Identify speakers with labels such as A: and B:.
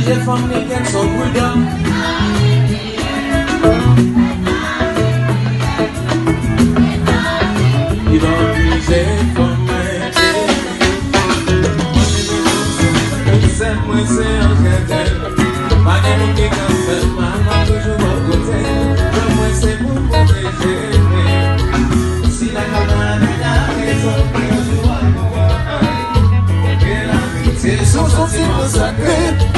A: Your family gets so good down. You don't appreciate for my moi c'est un gâteau. Pas de nous qui cancellent, maman toujours au côté. Moi c'est pour protéger. Si la camarade a raison, c'est son sentiment sacré.